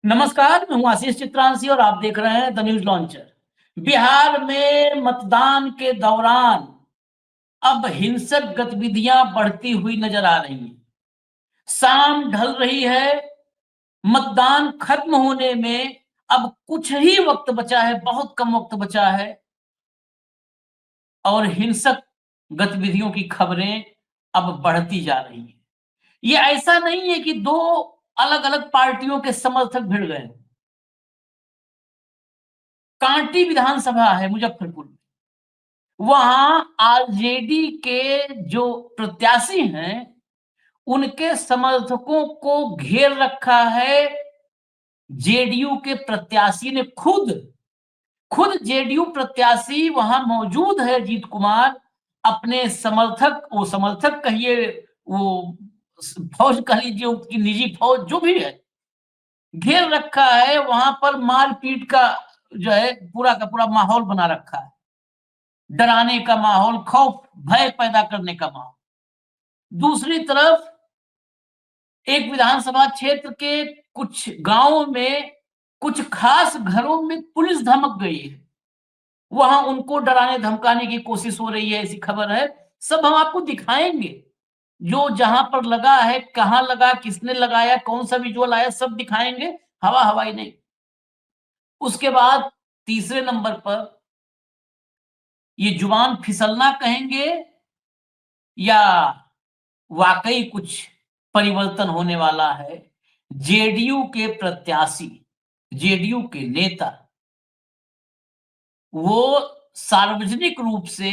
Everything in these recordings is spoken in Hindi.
नमस्कार, मैं हूं आशीष चित्रांशी और आप देख रहे हैं द न्यूज लॉन्चर। बिहार में मतदान के दौरान अब हिंसक गतिविधियां बढ़ती हुई नजर आ रही हैं। शाम ढल रही है, मतदान खत्म होने में अब कुछ ही वक्त बचा है, बहुत कम वक्त बचा है और हिंसक गतिविधियों की खबरें अब बढ़ती जा रही हैं। ये ऐसा नहीं है कि दो अलग-अलग पार्टियों के समर्थक भिड़ गए। कांटी विधानसभा है मुजफ्फरपुर में। वहां आरजेडी के जो प्रत्याशी हैं, उनके समर्थकों को घेर रखा है जेडीयू के प्रत्याशी ने। खुद जेडीयू प्रत्याशी वहां मौजूद है। अजीत कुमार अपने समर्थक कहिए, वो फौज कह लीजिए, उसकी निजी फौज जो भी है, घेर रखा है। वहां पर मारपीट का जो है पूरा का पूरा माहौल बना रखा है। डराने का माहौल, खौफ भय पैदा करने का माहौल। दूसरी तरफ एक विधानसभा क्षेत्र के कुछ गांवों में, कुछ खास घरों में पुलिस धमक गई है। वहां उनको डराने धमकाने की कोशिश हो रही है, ऐसी खबर है। सब हम आपको दिखाएंगे, जो जहां पर लगा है, कहां लगा, किसने लगाया, कौन सा विजुअल आया, सब दिखाएंगे। हवाई नहीं। उसके बाद तीसरे नंबर पर ये जुबान फिसलना कहेंगे या वाकई कुछ परिवर्तन होने वाला है। जेडीयू के प्रत्याशी, जेडीयू के नेता, वो सार्वजनिक रूप से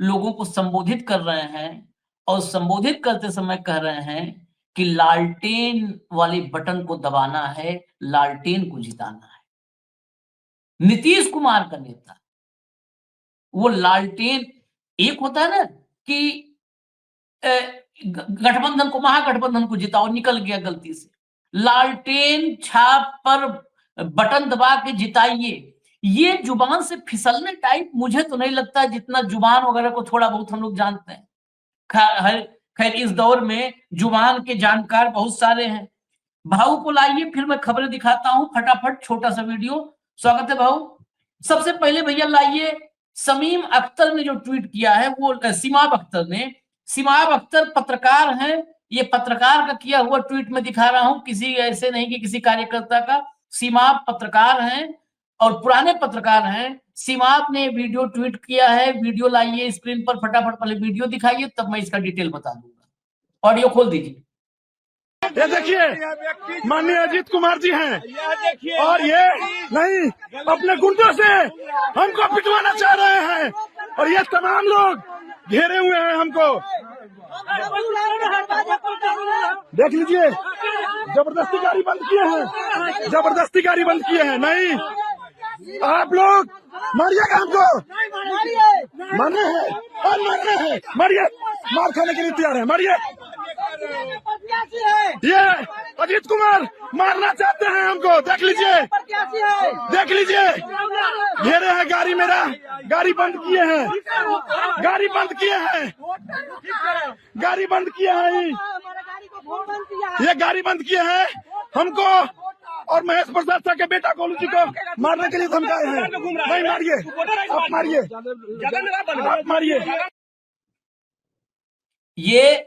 लोगों को संबोधित कर रहे हैं और संबोधित करते समय कह रहे हैं कि लालटेन वाले बटन को दबाना है, लालटेन को जिताना है। नीतीश कुमार का नेता, वो लालटेन, एक होता है ना कि गठबंधन को, महागठबंधन को जिताओ, निकल गया गलती से। लालटेन छाप पर बटन दबा के जिताइए, ये जुबान से फिसलने टाइप मुझे तो नहीं लगता, जितना जुबान वगैरह को थोड़ा बहुत हम लोग जानते हैं। खैर इस दौर में जुबान के जानकार बहुत सारे हैं। भाऊ को लाइए, फिर मैं खबरें दिखाता हूं फटाफट। छोटा सा वीडियो। स्वागत है भाऊ। सबसे पहले भैया लाइए, समीम अख्तर ने जो ट्वीट किया है, वो सिमाब अख्तर ने। सिमाब अख्तर पत्रकार हैं। ये पत्रकार का किया हुआ ट्वीट में दिखा रहा हूं, किसी ऐसे नहीं कि किसी कार्यकर्ता का। सिमाब पत्रकार हैं और पुराने पत्रकार हैं। सिमाब ने वीडियो ट्वीट किया है। वीडियो लाइए स्क्रीन पर फटाफट, पहले वीडियो दिखाइए तब मैं इसका डिटेल बता दूंगा। ऑडियो खोल दीजिए। ये देखिए, माननीय अजीत कुमार जी हैं और ये नहीं अपने गुंडों से हमको पिटवाना चाह रहे हैं और ये तमाम लोग घेरे हुए हैं हमको। देख लीजिए, जबरदस्ती गाड़ी बंद किए हैं, जबरदस्ती गाड़ी बंद किए हैं। नहीं, आप लोग मारिएगा हमको, मारना है और मारना है, मारिए, मार खाने के लिए तैयार है, मारिए। ये अजीत कुमार मारना चाहते हैं हमको, देख लीजिए, देख लीजिए, घेरे हैं गाड़ी, मेरा गाड़ी बंद किए हैं, गाड़ी बंद किए हैं, गाड़ी बंद किए हैं, ये गाड़ी बंद किए हैं हमको और महेश प्रसाद शाह के बेटा गोलू जी को मारने के लिए धमकाए हैं। नहीं, मारिए, आप मारिए, आप मारिए। ये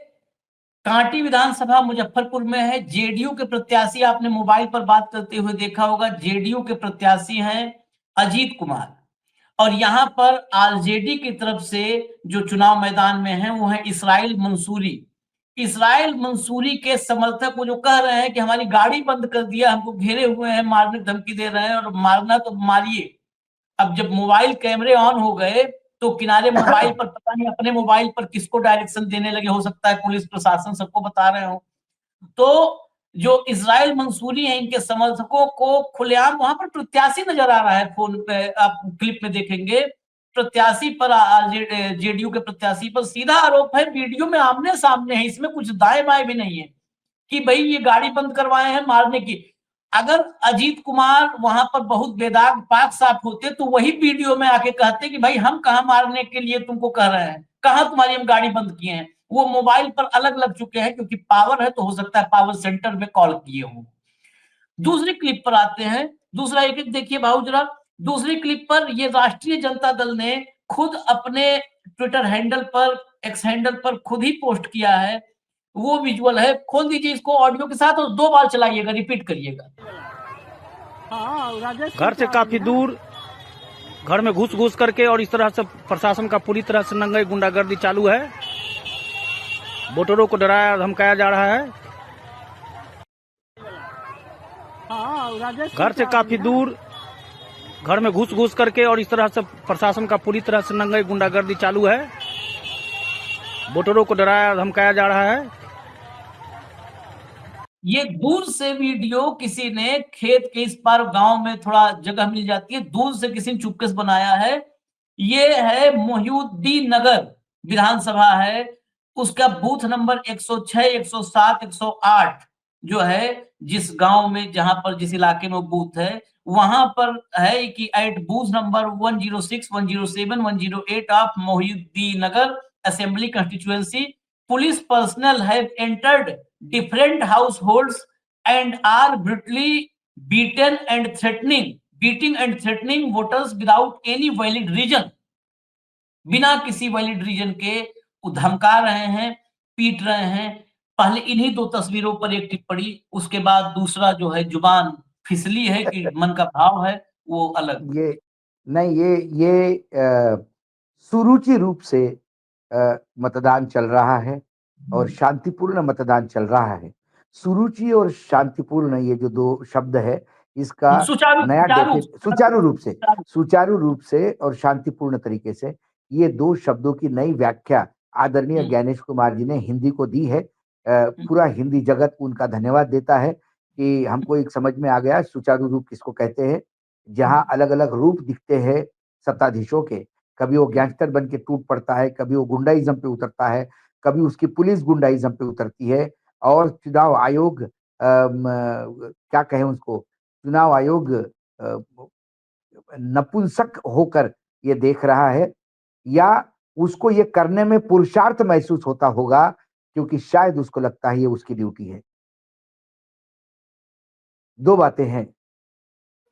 कांटी विधानसभा मुजफ्फरपुर में है। जेडीयू के प्रत्याशी, आपने मोबाइल पर बात करते हुए देखा होगा, जेडीयू के प्रत्याशी हैं अजीत कुमार। और यहां पर आरजेडी की तरफ से जो चुनाव मैदान में है वो है इसराइल मंसूरी। इसराइल मंसूरी के समर्थक वो जो कह रहे हैं कि हमारी गाड़ी बंद कर दिया, हमको घेरे हुए हैं, मारने की धमकी दे रहे हैं और मारना तो मारिए। अब जब मोबाइल कैमरे ऑन हो गए तो किनारे मोबाइल पर, पता नहीं अपने मोबाइल पर किसको डायरेक्शन देने लगे, हो सकता है पुलिस प्रशासन सबको बता रहे हो। तो जो इजराइल मंसूरी है, इनके समर्थकों को खुलेआम वहां पर प्रत्याशी नजर आ रहा है। फोन पे आप क्लिप में देखेंगे, प्रत्याशी पर, जेडीयू के प्रत्याशी पर सीधा आरोप है, वीडियो में आमने सामने है, इसमें कुछ दाएं बाएं भी नहीं है कि भाई ये गाड़ी बंद करवाए हैं मारने की। अगर अजीत कुमार वहां पर बहुत बेदाग पाक साफ होते तो वही वीडियो में आके कहते कि भाई हम कहां मारने के लिए तुमको कह रहे हैं, कहां तुम्हारी हम गाड़ी बंद किए हैं। वो मोबाइल पर अलग लग चुके हैं, क्योंकि पावर है तो हो सकता है पावर सेंटर में कॉल किए हों। दूसरी क्लिप पर आते हैं। दूसरा एक देखिए भाऊ जरा, दूसरी क्लिप पर ये राष्ट्रीय जनता दल ने खुद अपने ट्विटर हैंडल पर, एक्स हैंडल पर खुद ही पोस्ट किया है। वो विजुअल है, खोल दीजिए इसको ऑडियो के साथ और 2 बार चलाइएगा, रिपीट करिएगा। घर से काफी दूर घर में घुस घुस करके और इस तरह से प्रशासन का पूरी तरह से नंगे गुंडागर्दी चालू है। वोटरों को डराया धमकाया जा रहा है। घर से काफी दूर घर में घुस घुस करके और इस तरह से प्रशासन का पूरी तरह से नंगे गुंडागर्दी चालू है। वोटरों को डराया धमकाया जा रहा है। ये दूर से वीडियो किसी ने खेत के इस पार गांव में थोड़ा जगह मिल जाती है, दूर से किसी ने चुपके से बनाया है। ये है मोहिउद्दीन नगर विधानसभा है, उसका बूथ नंबर 106, 107, 108 जो है, जिस गांव में जहां पर जिस इलाके में बूथ है वहां पर है कि एट बूथ नंबर 106, 107, 108 ऑफ Mohiuddin Nagar assembly constituency, police personnel have entered different households and are brutally beaten and threatening voters without any valid reason. बिना किसी वैलिड रीजन के वो धमका रहे हैं, पीट रहे हैं। पहले इन्हीं 2 तस्वीरों पर एक टिप्पणी, उसके बाद दूसरा जो है जुबान फिसली है कि मन का भाव है वो अलग। ये नहीं, ये सुरुचि रूप से मतदान चल रहा है और शांतिपूर्ण मतदान चल रहा है। सुरुचि और शांतिपूर्ण ये जो 2 शब्द है, इसका नया सुचारू रूप से और शांतिपूर्ण तरीके से, ये 2 शब्दों की नई व्याख्या आदरणीय ज्ञानेश कुमार जी ने हिंदी को दी है। पूरा हिंदी जगत उनका धन्यवाद देता है कि हमको एक समझ में आ गया सुचारू रूप किसको कहते हैं। जहां अलग-अलग रूप दिखते हैं सत्ताधीशों के, कभी वो गैंगस्टर बन के टूट पड़ता है, कभी वो गुंडाइज्म पे उतरता है, कभी उसकी पुलिस गुंडाइज्म पे उतरती है और चुनाव आयोग क्या कहें उसको, चुनाव आयोग नपुंसक होकर ये देख रहा है या उसको ये करने में पुरुषार्थ महसूस होता होगा क्योंकि शायद उसको लगता है ये उसकी ड्यूटी है। 2 बातें हैं,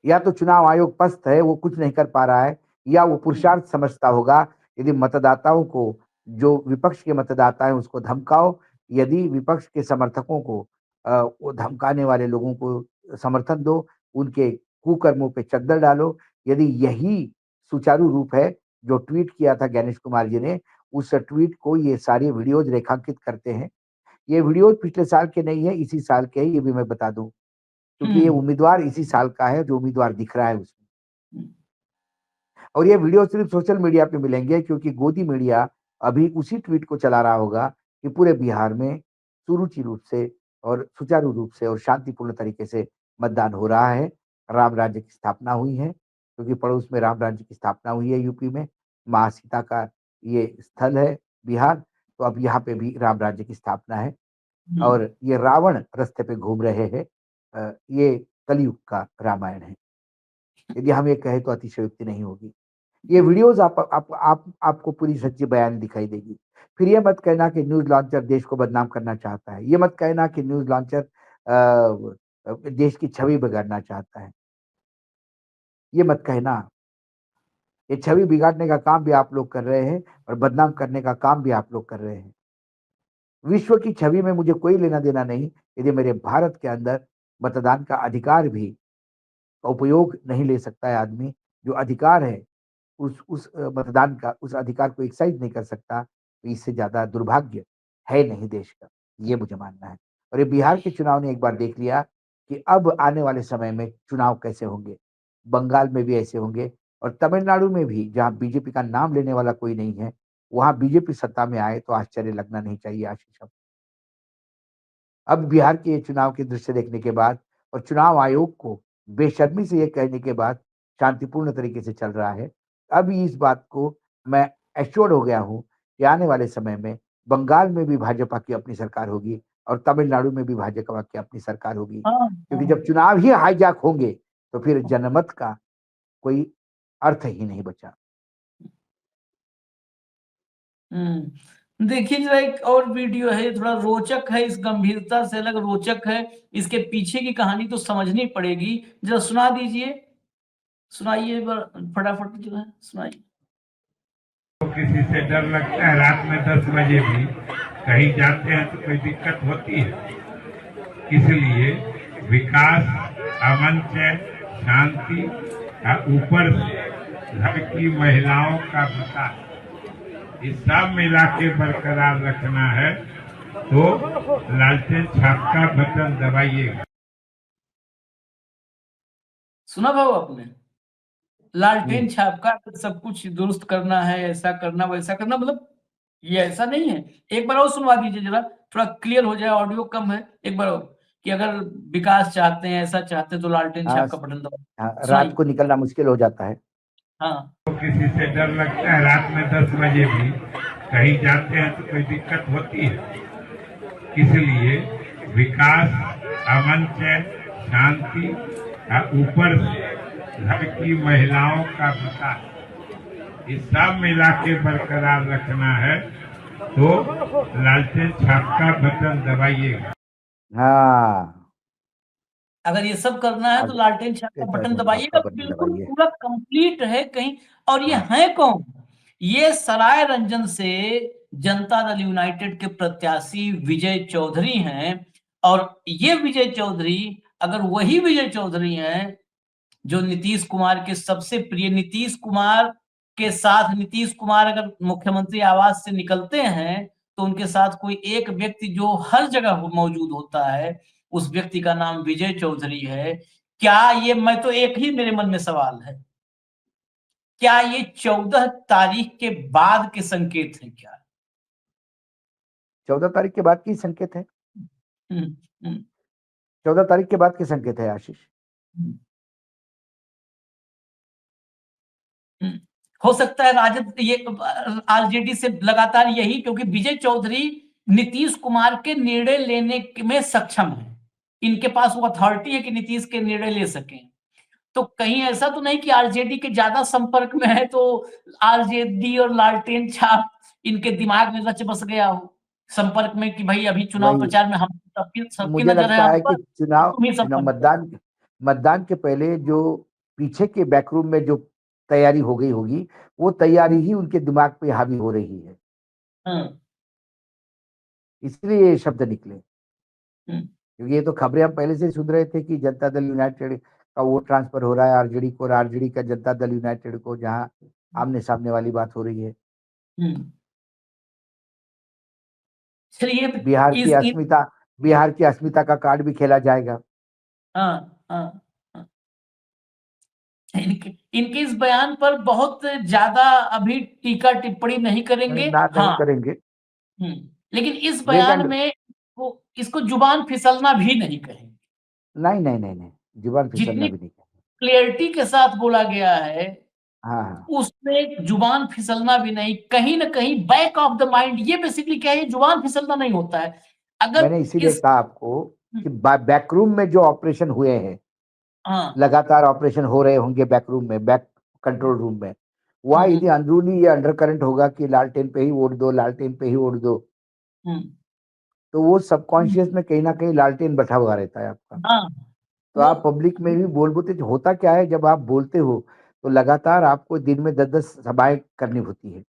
या तो चुनाव आयोग पस्त है, वो कुछ नहीं कर पा रहा है, या वो पुरुषार्थ समझता होगा यदि मतदाताओं को, जो विपक्ष के मतदाता हैं उसको धमकाओ, यदि विपक्ष के समर्थकों को वो धमकाने वाले लोगों को समर्थन दो, उनके कुकर्मों पे चद्दर डालो। यदि यही सुचारू रूप है जो ट्वीट किया था ज्ञानेश कुमार जी ने, उस ट्वीट को ये सारे वीडियोज रेखांकित करते हैं। ये वीडियोज पिछले साल के नहीं है, इसी साल के हैं, ये भी मैं बता दूं, क्योंकि ये उम्मीदवार इसी साल का है जो उम्मीदवार दिख रहा है उसमें। और ये वीडियो सिर्फ सोशल मीडिया पे मिलेंगे क्योंकि गोदी मीडिया अभी उसी ट्वीट को चला रहा होगा कि पूरे बिहार में सुरुचि रूप से और सुचारू रूप से और शांतिपूर्ण तरीके से मतदान हो रहा है। राम राज्य की स्थापना हुई है, क्योंकि पड़ोस में राम राज्य की स्थापना हुई है यूपी में, माँ सीता का ये स्थल है बिहार, तो अब यहाँ पे भी राम राज्य की स्थापना है और ये रावण रास्ते पे घूम रहे हैं। ये कलयुग का रामायण है, यदि हम ये कहें तो अतिशयोक्ति नहीं होगी। ये वीडियोस आपको पूरी सच्ची बयान दिखाई देगी। फिर ये मत कहना कि न्यूज लॉन्चर देश को बदनाम करना चाहता है, ये मत कहना कि न्यूज लॉन्चर देश की छवि बिगाड़ना चाहता है, ये मत कहना। ये छवि बिगाड़ने का काम भी आप लोग कर रहे हैं और बदनाम करने का काम भी आप लोग कर रहे हैं। विश्व की छवि में मुझे कोई लेना देना नहीं यदि मेरे भारत के अंदर मतदान का अधिकार भी उपयोग नहीं ले सकता है आदमी, जो अधिकार है उस मतदान का, उस अधिकार को एक्सरसाइज नहीं कर सकता, तो इससे ज्यादा दुर्भाग्य है नहीं देश का, ये मुझे मानना है। और ये बिहार के चुनाव ने एक बार देख लिया कि अब आने वाले समय में चुनाव कैसे होंगे। बंगाल में भी ऐसे होंगे और तमिलनाडु में भी, जहां बीजेपी का नाम लेने वाला कोई नहीं है, वहां बीजेपी सत्ता में आए तो आश्चर्य लगना नहीं चाहिए आशीष। अब बिहार के चुनाव के दृश्य देखने के बाद और चुनाव आयोग को बेशर्मी से ये कहने के बाद शांतिपूर्ण तरीके से चल रहा है, अब इस बात को मैं एश्योर्ड हो गया हूं कि आने वाले समय में बंगाल में भी भाजपा की अपनी सरकार होगी और तमिलनाडु में भी भाजपा की अपनी सरकार होगी, क्योंकि जब चुनाव ही हाईजैक होंगे तो फिर जनमत का कोई अर्थ ही नहीं बचा। देखिए जरा एक और वीडियो है, थोड़ा रोचक है, इस गंभीरता से अलग रोचक है। इसके पीछे की कहानी तो समझनी पड़ेगी। जरा सुना दीजिए, सुनाइए एक बार फटाफट जो है सुनाइए। किसी से डर लगता है रात में 10 बजे भी कहीं जाते हैं तो कोई दिक्कत होती है। इसलिए विकास, अमन, चैन, शांति और ऊपर से घर की महिलाओं का विकास, ये सब मिला के बरकरार रखना है तो लालटेन छाप का बटन दबाइएगा। सुना भाव आपने? लालटेन छाप का सब कुछ दुरुस्त करना है, ऐसा करना वैसा करना, मतलब ये ऐसा नहीं है। एक बार और सुनवा दीजिए जरा, थोड़ा क्लियर हो जाए, ऑडियो कम है। एक बार और कि अगर विकास चाहते हैं, ऐसा चाहते हैं तो लालटेन छाप का बटन दबाइए। रात सुनाइए। को निकलना मुश्किल हो जाता है। हाँ, किसी से डर लगता है रात में 10 बजे भी कहीं जाते हैं तो कोई दिक्कत होती है। इसलिए विकास, अमन, चैन, शांति और ऊपर से घर की महिलाओं का विकास, ये सब मिला के बरकरार रखना है तो लालटेन छाप का बटन दबाइएगा। हाँ, अगर ये सब करना है तो लालटेन छाप का बटन दबाइएगा। बटन बिल्कुल दबाइए। पूरा कंप्लीट है कहीं। और ये हाँ। है कौन? ये सराय रंजन से जनता दल यूनाइटेड के प्रत्याशी विजय चौधरी हैं। और ये विजय चौधरी, अगर वही विजय चौधरी हैं जो नीतीश कुमार के सबसे प्रिय, नीतीश कुमार के साथ, नीतीश कुमार अगर मुख्यमंत्री आवास से निकलते हैं तो उनके साथ कोई एक व्यक्ति जो हर जगह मौजूद होता है, उस व्यक्ति का नाम विजय चौधरी है। क्या ये, मैं तो एक ही मेरे मन में सवाल है, क्या ये 14 तारीख के बाद के संकेत हैं क्या? 14 तारीख के बाद की संकेत है। हम्म, हम्म, 14 तारीख के बाद के संकेत है आशीष। हम्म, हो सकता है राजद ये आरजेडी से लगातार यही, क्योंकि विजय चौधरी नीतीश कुमार के निर्णय लेने में सक्षम है। इनके पास वो अथॉरिटी है कि नीतीश के निर्णय ले सकें। तो कहीं ऐसा तो नहीं कि आरजेडी के ज्यादा संपर्क में है तो आरजेडी और लालटेन छाप इनके दिमाग में रच बस गया हो संपर्क में कि भाई अभी चुनाव वही प्रचार में हम सबकी मुझे नजर है लगता हम है पर, कि चुनाव तुम ही चुनाव संपर्क करो। मतदान के पहले जो पीछे के बैकरूम में जो तैयारी हो गई होगी, वो तैयारी ही उनके दिमाग पे हावी हो रही है, हाँ, इसलिए ये शब्द निकले। हम्म, क्योंकि ये तो खबरें हम पहले से सुन रहे थे कि जनता दल यूनाइटेड का वोट ट्रांसफर हो रहा है आरजेडी को, और आरजेडी का जनता दल यूनाइटेड को, जहां आमने सामने वाली बात हो रही है। हम्म। चलिए बिहार की अस्मिता का कार्ड भी खेला जाएगा। हाँ, हाँ, हाँ। इनके इस बयान पर बहुत ज्यादा अभी टीका टिप्पणी नहीं करेंगे। नहीं हाँ, करेंगे। लेकिन इस वेट बयान एंड में वो इसको जुबान फिसलना भी नहीं कहेंगे। नहीं, जुबान फिसलना जितनी भी नहीं। क्लियरिटी के साथ बोला गया है हाँ हाँ, उसमें जुबान फिसलना भी नहीं, कहीं ना कहीं बैक ऑफ द माइंड। ये बेसिकली क्या है, जुबान फिसलना नहीं होता है। अगर मैंने इसीलिए इस कहा आपको कि बैकरूम में जो ऑपरेशन हुए हैं, हाँ, लगातार ऑपरेशन हो रहे होंगे बैकरूम में, बैक कंट्रोल रूम में, वहां हम्म, यदि अंदरूनी ये अंडर करंट होगा कि लालटेन पे ही वोट दो, लालटेन पे ही वोट दो, हम्म, तो वो सबकॉन्शियस में कहीं ना कहीं लालटेन बैठा हुआ रहता है आपका। हाँ, तो आप पब्लिक में भी बोलते, होता क्या है जब आप बोलते हो तो लगातार आपको दिन में 10-10 सभाएं करनी होती है।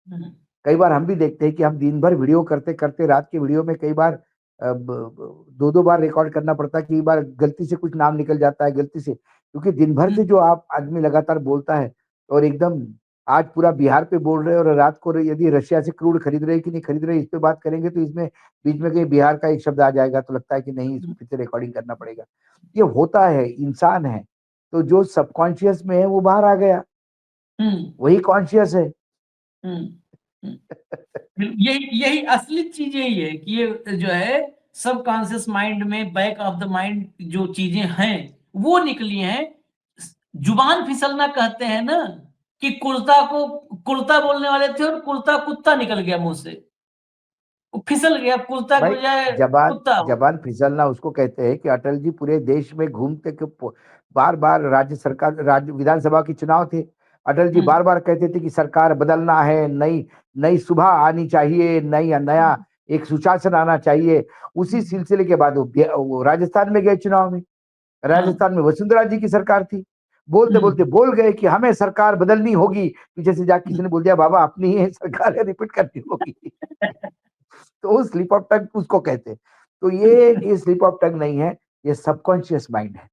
हम्म, कई बार हम भी देखते हैं कि हम दिन भर वीडियो करते करते रात के वीडियो में कई बार 2-2 बार रिकॉर्ड करना पड़ता है। कई बार गलती से कुछ नाम निकल जाता है गलती से, क्योंकि दिन भर से जो आप आदमी लगातार बोलता है, और एकदम आज पूरा बिहार पे बोल रहे हैं और रात को यदि रशिया से क्रूड खरीद रहे हैं कि नहीं खरीद रहे, इस पे बात करेंगे तो इसमें बीच में कहीं बिहार का एक शब्द आ जाएगा, तो लगता है कि नहीं, इसको फिर से रिकॉर्डिंग करना पड़ेगा। ये होता है, इंसान है, तो जो सबकॉन्शियस में है वो बाहर आ गया, वही कॉन्शियस है। हम्म, यही यही असली चीज यही है कि ये जो है सबकॉन्शियस माइंड में, बैक ऑफ द माइंड जो चीजें हैं वो निकली हैं। जुबान फिसलना कहते हैं ना, कि कुर्ता को कुर्ता बोलने वाले थे और कुर्ता कुत्ता निकल गया मुंह से, वो फिसल गया, कुर्ता के भाई, बजाय जबान कुत्ता हो। जबान फिसलना उसको कहते हैं कि अटल जी पूरे देश में घूमते, बार बार राज्य सरकार, राज्य विधानसभा के चुनाव थे, अटल जी बार बार कहते थे कि सरकार बदलना है, नई नई सुबह आनी चाहिए, नया एक सुशासन आना चाहिए। उसी सिलसिले के बाद वो राजस्थान में गए चुनाव में। राजस्थान में वसुंधरा जी की सरकार थी। बोलते बोलते बोल गए कि हमें सरकार बदलनी होगी, पीछे से जाके किसी ने बोल दिया बाबा अपनी ही सरकार है, रिपीट करनी होगी। तो वो स्लिप ऑफ टंग उसको कहते। तो ये स्लिप ऑफ टंग नहीं है, ये सबकॉन्शियस माइंड है।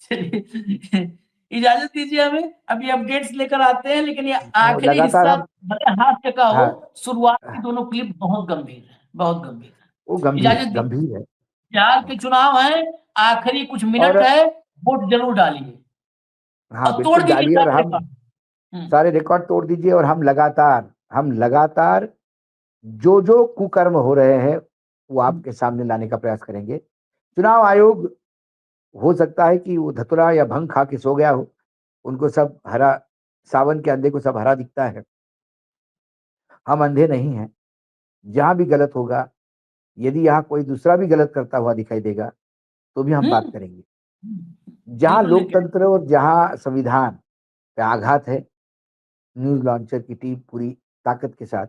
चलिए इजाजत दीजिए हमें, अभी अपडेट्स लेकर आते हैं, लेकिन ये आखिरी लगातार हिस्सा हम भले हास्य का हो, हाँ, शुरुआत की दोनों क्लिप बहुत गंभीर है, बहुत गंभीर है। वो इजाजत दीजिए, गंभीर है। बिहार के चुनाव है, आखिरी कुछ मिनट और है, वोट जरूर डालिए हाँ और तोड़ बिल्कुल दीजिए डालिए, और सारे हम रिकॉर्ड। सारे रिकॉर्ड तोड़ दीजिए, और हम लगातार जो जो कुकर्म हो रहे हैं वो आपके सामने लाने का प्रयास करेंगे। चुनाव आयोग हो सकता है कि वो धतुरा या भंग खा के सो गया हो, उनको सब हरा, सावन के अंधे को सब हरा दिखता है। हम अंधे नहीं हैं। जहां भी गलत होगा, यदि यहाँ कोई दूसरा भी गलत करता हुआ दिखाई देगा तो भी हम बात करेंगे। जहां बिल्कुल लेके लोकतंत्र और जहां संविधान पे आघात है, न्यूज लॉन्चर की टीम पूरी ताकत के साथ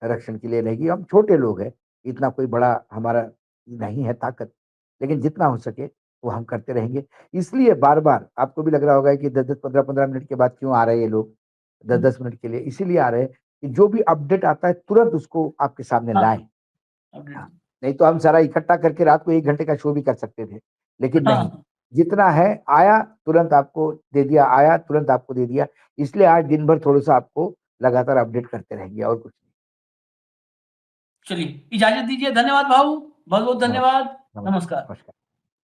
रक्षण के लिए रहेगी। हम छोटे लोग हैं, इतना कोई बड़ा हमारा नहीं है ताकत, लेकिन जितना हो सके वो हम करते रहेंगे। इसलिए बार-बार आपको भी लग रहा होगा कि 10-10, 15-15 मिनट के बाद क्यों आ रहे हैं ये लोग 10-10 मिनट के लिए? इसीलिए आ रहे हैं कि जो भी अपडेट आता है तुरंत उसको आपके सामने हाँ, लाएँ। अपडेट। हाँ, नहीं तो हम सारा इकट्ठा करके रात को 1 घंटे का शो भी कर सकते थे, लेकिन नहीं, हाँ, जितना है आया तुरंत आपको दे दिया, आया तुरंत आपको दे दिया। इसलिए आज दिन भर थोड़ा-सा आपको लगातार अपडेट करते रहेंगे और कुछ नहीं। चलिए इजाजत दीजिए, धन्यवाद भाऊ, बहुत बहुत नमस्कार, धन्यवाद, नमस्कार। नमस्कार।